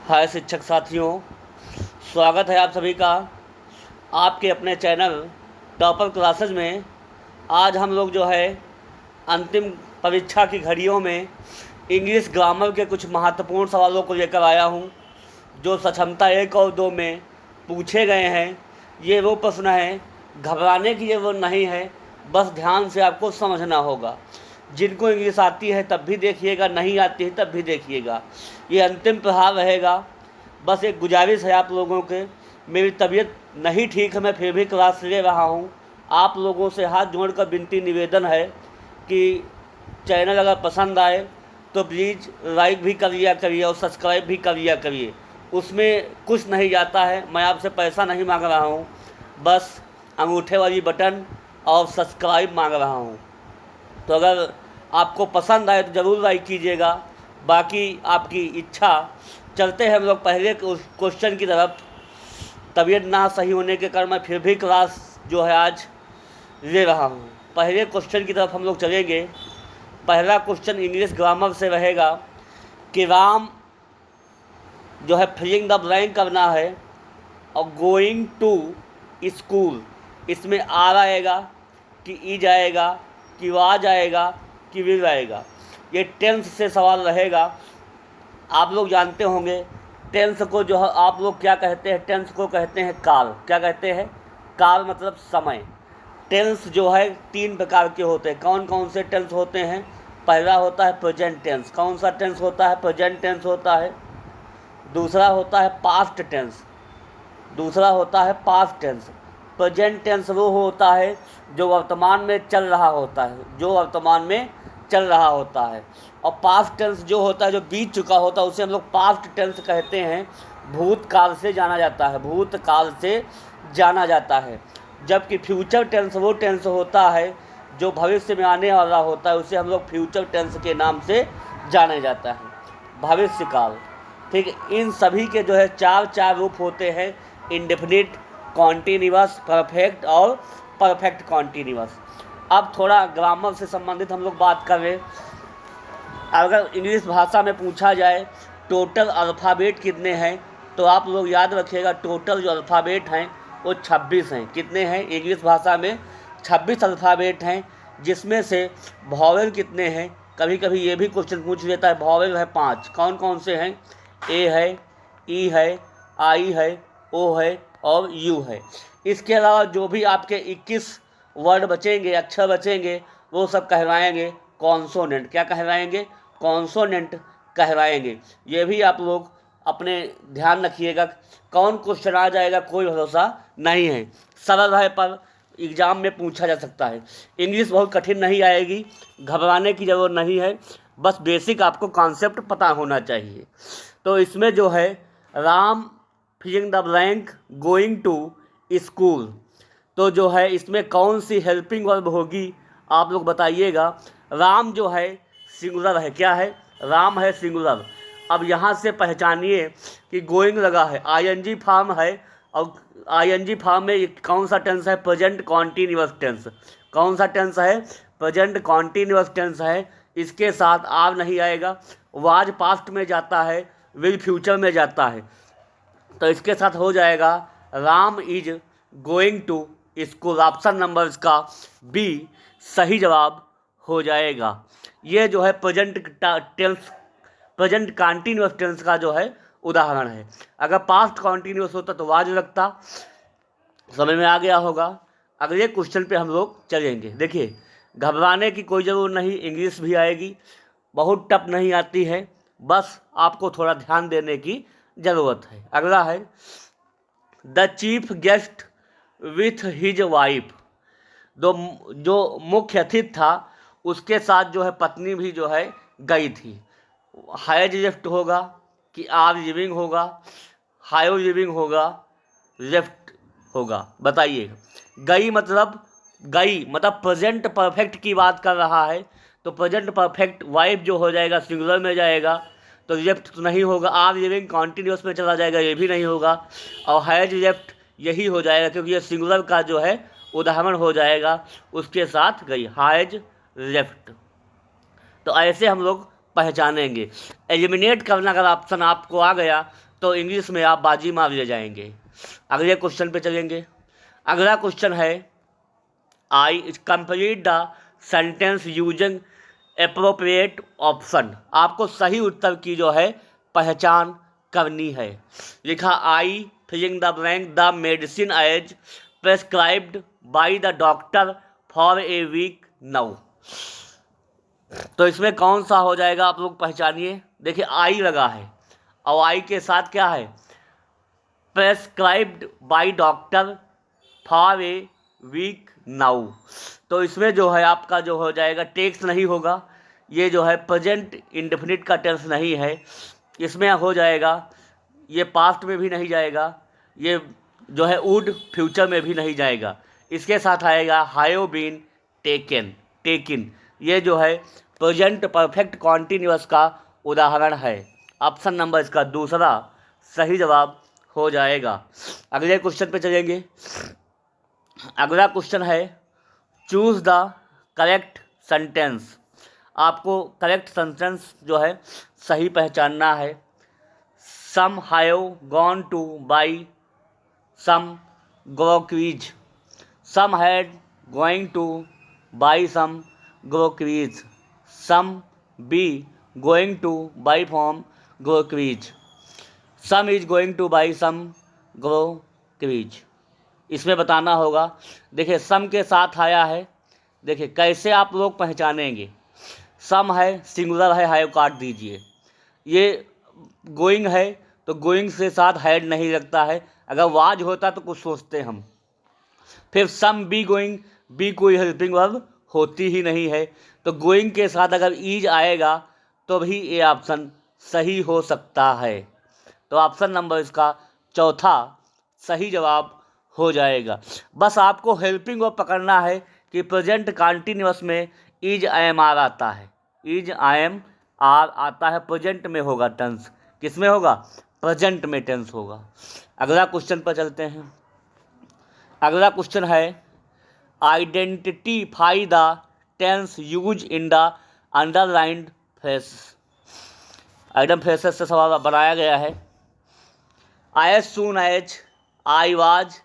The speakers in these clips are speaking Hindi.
हाय शिक्षक साथियों, स्वागत है आप सभी का आपके अपने चैनल टॉपर क्लासेज में। आज हम लोग जो है अंतिम परीक्षा की घड़ियों में इंग्लिश ग्रामर के कुछ महत्वपूर्ण सवालों को लेकर आया हूं, जो सक्षमता 1 और 2 में पूछे गए हैं। ये वो प्रश्न है, घबराने की ज़रूरत नहीं है, बस ध्यान से आपको समझना होगा। जिनको इंग्लिश आती है तब भी देखिएगा, नहीं आती है तब भी देखिएगा। ये अंतिम प्रहार रहेगा। बस एक गुजारिश है आप लोगों के, मेरी तबीयत नहीं ठीक है, मैं फिर भी क्लास ले रहा हूँ। आप लोगों से हाथ जोड़कर विनती निवेदन है कि चैनल अगर पसंद आए तो प्लीज़ लाइक भी कर लिया करिए और सब्सक्राइब भी कर लिया करिए। उसमें कुछ नहीं जाता है, मैं आपसे पैसा नहीं मांग रहा हूँ, बस अंगूठे वाली बटन और सब्सक्राइब मांग रहा हूँ। तो अगर आपको पसंद आए तो ज़रूर लाइक कीजिएगा, बाकी आपकी इच्छा। चलते हैं हम लोग पहले क्वेश्चन की तरफ। तबीयत ना सही होने के कारण मैं फिर भी क्लास जो है आज ले रहा हूँ। पहले क्वेश्चन की तरफ हम लोग चलेंगे। पहला क्वेश्चन इंग्लिश ग्रामर से रहेगा कि राम जो है फिलिंग द ब्लैंक करना है और गोइंग टू स्कूल, इसमें आर आएगा कि इज आएगा कि वाज आएगा कि विल आएगा। ये टेंस से सवाल रहेगा। आप लोग जानते होंगे टेंस को जो है आप लोग क्या कहते हैं, टेंस को कहते हैं काल। क्या कहते हैं? काल मतलब समय। टेंस जो है 3 प्रकार के होते हैं। कौन कौन से टेंस होते हैं? पहला होता है प्रेजेंट टेंस। कौन सा टेंस होता है? प्रेजेंट टेंस होता है। दूसरा होता है पास्ट टेंस। दूसरा होता है पास्ट टेंस। प्रेजेंट टेंस वो होता है जो वर्तमान में चल रहा होता है, जो वर्तमान में चल रहा होता है। और पास्ट टेंस जो होता है जो बीत चुका होता है उसे हम लोग पास्ट टेंस कहते हैं। भूतकाल से जाना जाता है, भूतकाल से जाना जाता है। जबकि फ्यूचर टेंस वो टेंस होता है जो भविष्य में आने वाला होता है, उसे हम लोग फ्यूचर टेंस के नाम से जाना जाता है, भविष्य काल। ठीक है, इन सभी के जो है चार रूप होते हैं: इंडेफिनिट, कॉन्टीन्यूअस, परफेक्ट और परफेक्ट कॉन्टीन्यूअस। अब थोड़ा ग्रामर से संबंधित हम लोग बात कर रहे। अगर इंग्लिश भाषा में पूछा जाए टोटल अल्फ़ाबेट कितने हैं, तो आप लोग याद रखिएगा टोटल जो अल्फ़ाबेट हैं वो 26 हैं। कितने हैं? इंग्लिश भाषा में 26 अल्फ़ाबेट हैं, जिसमें से वॉवेल कितने हैं? कभी कभी ये भी क्वेश्चन पूछ लेता है। वॉवेल है 5। कौन कौन से हैं? ए है, ई है, आई है, ओ है और यू है। इसके अलावा जो भी आपके 21 वर्ड बचेंगे, अक्षर बचेंगे, वो सब कहलाएंगे कॉन्सोनेंट। क्या कहलाएंगे? कॉन्सोनेंट कहलाएंगे। ये भी आप लोग अपने ध्यान रखिएगा। कौन क्वेश्चन आ जाएगा कोई भरोसा नहीं है। सरल है पर एग्ज़ाम में पूछा जा सकता है। इंग्लिश बहुत कठिन नहीं आएगी, घबराने की ज़रूरत नहीं है, बस बेसिक आपको कॉन्सेप्ट पता होना चाहिए। तो इसमें जो है Ram filling the blank going to school, तो जो है इसमें कौन सी हेल्पिंग वर्ब होगी आप लोग बताइएगा। राम जो है सिंगुलर है। क्या है? राम है सिंगुलर। अब यहाँ से पहचानिए कि गोइंग लगा है, आईएनजी फॉर्म है, और आईएनजी फॉर्म में कौन सा टेंस है? Present continuous tense. कौन सा टेंस है? प्रेजेंट कॉन्टीन्यूअस टेंस है। इसके साथ आर नहीं आएगा। वाज पास्ट में जाता है, विल फ्यूचर में जाता है, तो इसके साथ हो जाएगा Ram is going to school. Option number इसका बी सही जवाब हो जाएगा। ये जो है present tense, present continuous tense का जो है उदाहरण है। अगर पास्ट कॉन्टीन्यूअस होता तो वाज लगता। समझ में आ गया होगा। अगले क्वेश्चन पे हम लोग चलेंगे। देखिए, घबराने की कोई ज़रूरत नहीं, इंग्लिश भी आएगी, बहुत टफ नहीं आती है, बस आपको थोड़ा ध्यान देने की ज़रूरत है। अगला है the chief guest with his wife. जो मुख्य अतिथि था उसके साथ जो है पत्नी भी जो है गई थी। हैज लेफ्ट होगा कि आर लिविंग होगा, हायो लिविंग होगा, लेफ्ट होगा, बताइएगा। गई मतलब प्रेजेंट परफेक्ट की बात कर रहा है, तो प्रेजेंट परफेक्ट वाइफ जो हो जाएगा सिंगुलर में जाएगा, तो लेफ्ट तो नहीं होगा। आर लिविंग कॉन्टीन्यूअस में चला जाएगा, ये भी नहीं होगा। और हैज लेफ्ट यही हो जाएगा, क्योंकि ये सिंगुलर का जो है उदाहरण हो जाएगा, उसके साथ गई, हैज लेफ्ट। तो ऐसे हम लोग पहचानेंगे। एलिमिनेट करना अगर ऑप्शन आपको आ गया तो इंग्लिश में आप बाजी मार ले जाएंगे। अगले क्वेश्चन पे चलेंगे। अगला क्वेश्चन है आई complete the sentence using appropriate option. आपको सही उत्तर की जो है पहचान करनी है। लिखा I filling the blank the medicine as prescribed by the doctor for a week now. तो इसमें कौन सा हो जाएगा आप लोग पहचानिए। देखिए आई लगा है और आई के साथ क्या है, prescribed by doctor for a week now. तो इसमें जो है आपका जो हो जाएगा टेक्स्ट नहीं होगा, ये जो है प्रेजेंट इंडेफिनिट का टेंस नहीं है, इसमें हो जाएगा ये पास्ट में भी नहीं जाएगा, ये जो है वुड फ्यूचर में भी नहीं जाएगा। इसके साथ आएगा हैव बीन टेकन टेकिन, ये जो है प्रेजेंट परफेक्ट कॉन्टिन्यूअस का उदाहरण है। ऑप्शन नंबर इसका दूसरा सही जवाब हो जाएगा। अगले क्वेश्चन पे चलेंगे। अगला क्वेश्चन है चूज द करेक्ट सेंटेंस। आपको करेक्ट सेंटेंस जो है सही पहचानना है। Some have gone to buy some groceries. Some had going to buy some groceries. Some be going to buy from groceries. Some is going to buy some groceries. इसमें बताना होगा। देखिए सम के साथ आया है, देखिए कैसे आप लोग पहचानेंगे। सम है सिंगुलर है, हैव काट दीजिए। ये गोइंग है तो गोइंग से साथ हैड नहीं लगता है, अगर वाज होता तो कुछ सोचते हम। फिर सम बी गोइंग, बी कोई हेल्पिंग वर्ब होती ही नहीं है, तो गोइंग के साथ अगर ईज आएगा तो भी ये ऑप्शन सही हो सकता है। तो ऑप्शन नंबर इसका चौथा सही जवाब हो जाएगा। बस आपको हेल्पिंग वर्ब पकड़ना है कि प्रेजेंट कॉन्टिन्यूअस में इज आई एम आर आता है, इज आई एम आर आता है, प्रेजेंट में होगा टेंस। किस में होगा, प्रेजेंट में टेंस होगा। अगला क्वेश्चन पर चलते हैं। अगला क्वेश्चन है identify the tense use in the underlined phrase. Item phrases से सवाल बनाया गया है। As soon as I was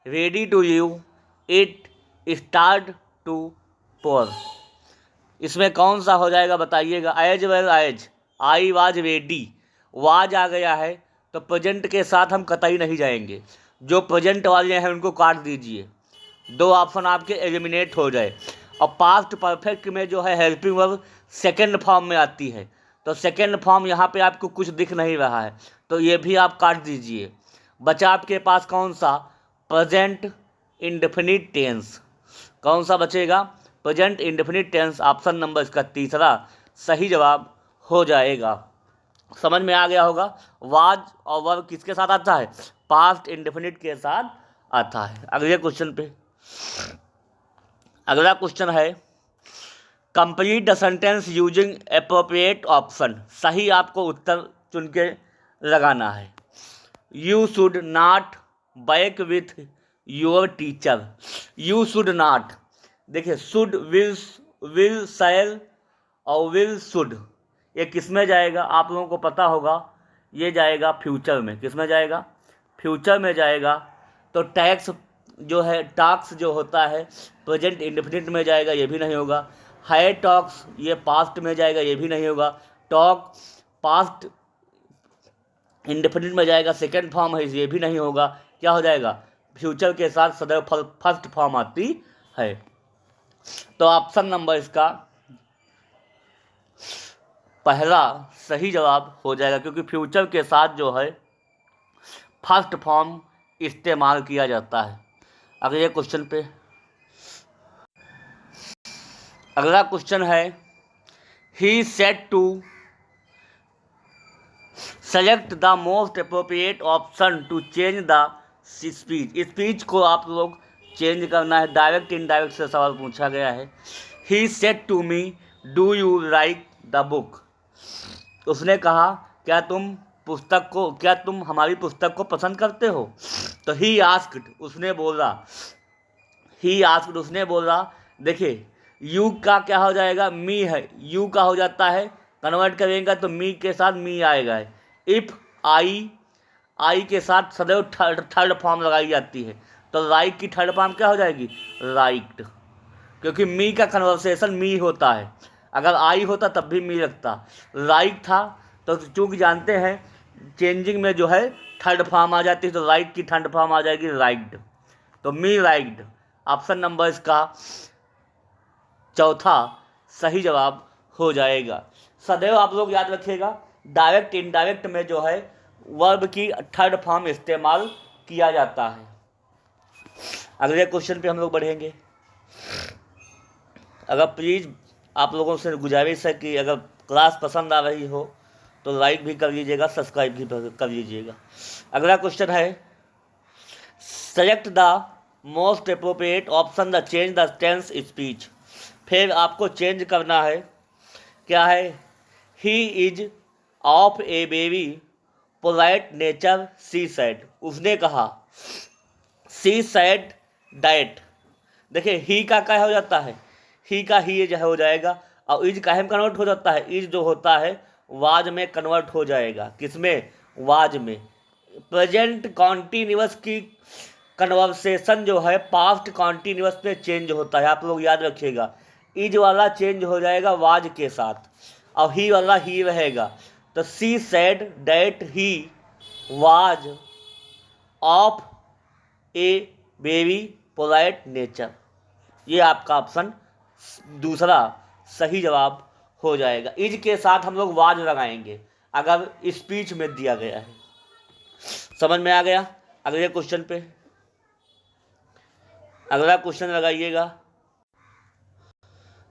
ready to leave it start to pour. इसमें कौन सा हो जाएगा बताइएगा। As well as I was ready, was आ गया है तो प्रेजेंट के साथ हम कतई नहीं जाएंगे, जो प्रेजेंट वाले हैं उनको काट दीजिए, दो ऑप्शन आपके एलिमिनेट हो जाए। और पास्ट परफेक्ट में जो है हेल्पिंग वर्ब सेकेंड फॉर्म में आती है, तो सेकेंड फॉर्म यहाँ पे आपको कुछ दिख नहीं रहा है, तो ये भी आप काट दीजिए। बचा आपके पास कौन सा, प्रेजेंट इंडेफिनिट टेंस। कौन सा बचेगा, present indefinite tense. Option number इसका तीसरा सही जवाब हो जाएगा। समझ में आ गया होगा। वाज और वर्ब किसके साथ आता है, पास्ट इंडेफिनिट के साथ आता है। अगले क्वेश्चन पे, अगला क्वेश्चन है complete the sentence using appropriate option. सही आपको उत्तर चुन के लगाना है। You should not back with your teacher. You should not, देखिए शुड, विल शैल और विल शुड, ये किस में जाएगा आप लोगों को पता होगा, ये जाएगा फ्यूचर में। किस में जाएगा, फ्यूचर में जाएगा। तो टैक्स जो है, टॉक्स जो होता है प्रेजेंट इंडेफिनिट में जाएगा, ये भी नहीं होगा। है टॉक्स, ये पास्ट में जाएगा, ये भी नहीं होगा। टॉक पास्ट इंडेफिनिट में जाएगा, सेकेंड फॉर्म है, ये भी नहीं होगा। क्या हो जाएगा, फ्यूचर के साथ सदैव फर्स्ट फॉर्म आती है। तो ऑप्शन नंबर इसका पहला सही जवाब हो जाएगा, क्योंकि फ्यूचर के साथ जो है फर्स्ट फॉर्म इस्तेमाल किया जाता है। अगले क्वेश्चन पे, अगला क्वेश्चन है he said to select the most appropriate option to change the speech. Speech को आप लोग चेंज करना है। डायरेक्ट इनडायरेक्ट से सवाल पूछा गया है। He said to me do you like the book. उसने कहा क्या तुम हमारी पुस्तक को पसंद करते हो। तो ही आस्क्ड, उसने बोला, ही आस्क्ड उसने बोला। देखिए यू का क्या हो जाएगा, मी है, यू का हो जाता है, कन्वर्ट करेंगे तो मी के साथ मी आएगा। इफ़ आई आई के साथ सदैव थर्ड फॉर्म लगाई जाती है। तो राइट की थर्ड फॉर्म क्या हो जाएगी? राइट, क्योंकि मी का कन्वर्सेशन मी होता है। अगर आई होता तब भी मी लगता। राइट था तो चूंकि जानते हैं चेंजिंग में जो है थर्ड फॉर्म आ जाती है, तो राइट की थर्ड फॉर्म आ जाएगी राइट। तो मी राइट ऑप्शन नंबर इसका चौथा सही जवाब हो जाएगा। सदैव आप लोग याद रखिएगा डायरेक्ट इनडायरेक्ट में जो है वर्ब की थर्ड फॉर्म इस्तेमाल किया जाता है। अगले क्वेश्चन पे हम लोग बढ़ेंगे। अगर प्लीज़ आप लोगों से गुजारिश है कि अगर क्लास पसंद आ रही हो तो लाइक भी कर लीजिएगा, सब्सक्राइब भी कर लीजिएगा। अगला क्वेश्चन है select the most appropriate option the change the tense speech. फिर आपको चेंज करना है। क्या है? He is of a baby polite nature she said. उसने कहा। She said diet. देखिए ही का क्या हो जाता है? ही का ही जो है हो जाएगा, और इज काहे में कन्वर्ट हो जाता है? इज जो होता है वाज में कन्वर्ट हो जाएगा। किसमें? वाज में। प्रेजेंट कॉन्टिन्यूअस की कन्वर्सेशन जो है पास्ट कॉन्टिन्यूअस पे चेंज होता है। आप लोग याद रखिएगा इज वाला चेंज हो जाएगा वाज के साथ, और ही वाला ही रहेगा। तो she said that he was of a baby polite nature. ये आपका ऑप्शन दूसरा सही जवाब हो जाएगा। इज के साथ हम लोग वाज लगाएंगे अगर स्पीच में दिया गया है। समझ में आ गया? अगले क्वेश्चन पे अगला क्वेश्चन लगाइएगा।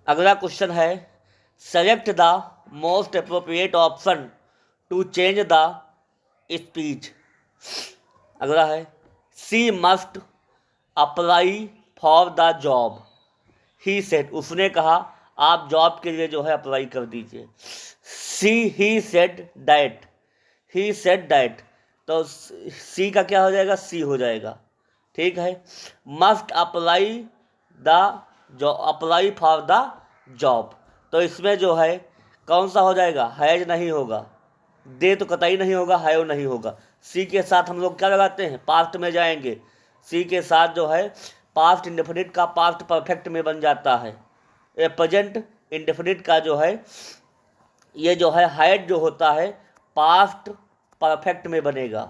अगला क्वेश्चन है select the most appropriate option to change the speech. अगला है she must apply for the job. He said. उसने कहा आप जॉब के लिए जो है अप्लाई कर दीजिए। He said that. He said that. तो सी का क्या हो जाएगा? सी हो जाएगा। ठीक है। Must apply apply for the job. तो इसमें जो है कौन सा हो जाएगा? हैज नहीं होगा, दे तो कतई नहीं होगा, हैव नहीं होगा। सी के साथ हम लोग क्या लगाते हैं? पास्ट में जाएंगे। सी के साथ जो है पास्ट इंडेफिनिट का पास्ट परफेक्ट में बन जाता है। ए प्रेजेंट इंडेफिनिट का जो है ये जो है हैड जो होता है पास्ट परफेक्ट में बनेगा।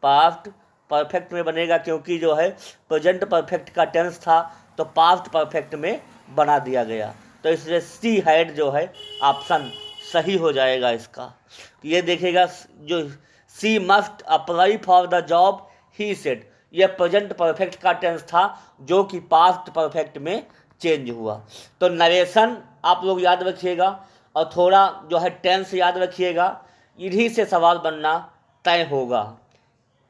पास्ट परफेक्ट में बनेगा क्योंकि जो है प्रेजेंट परफेक्ट का टेंस था तो पास्ट परफेक्ट में बना दिया गया। तो इसलिए सी हैड जो है ऑप्शन सही हो जाएगा इसका। ये देखिएगा जो she must apply for the job he said, यह प्रेजेंट परफेक्ट का टेंस था जो कि पास्ट परफेक्ट में चेंज हुआ। तो नरेशन आप लोग याद रखिएगा और थोड़ा जो है टेंस याद रखिएगा। इन्हीं से सवाल बनना तय होगा।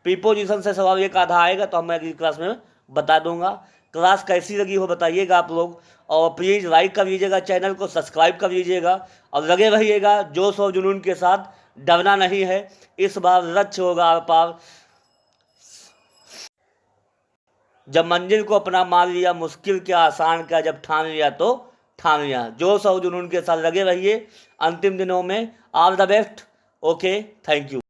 प्रीपोजिशन से सवाल एक आधा आएगा तो मैं अगली क्लास में बता दूंगा। क्लास कैसी लगी हो बताइएगा आप लोग, और प्लीज़ लाइक कर लीजिएगा, चैनल को सब्सक्राइब कर लीजिएगा और लगे रहिएगा जोश और जुनून के साथ। डरना नहीं है, इस बार लक्ष्य होगा आर पार। जब मंजिल को अपना मान लिया, मुश्किल क्या आसान क्या, जब ठान लिया तो ठान लिया। जोश और जुनून के साथ लगे रहिए अंतिम दिनों में। All the best. Okay, thank you.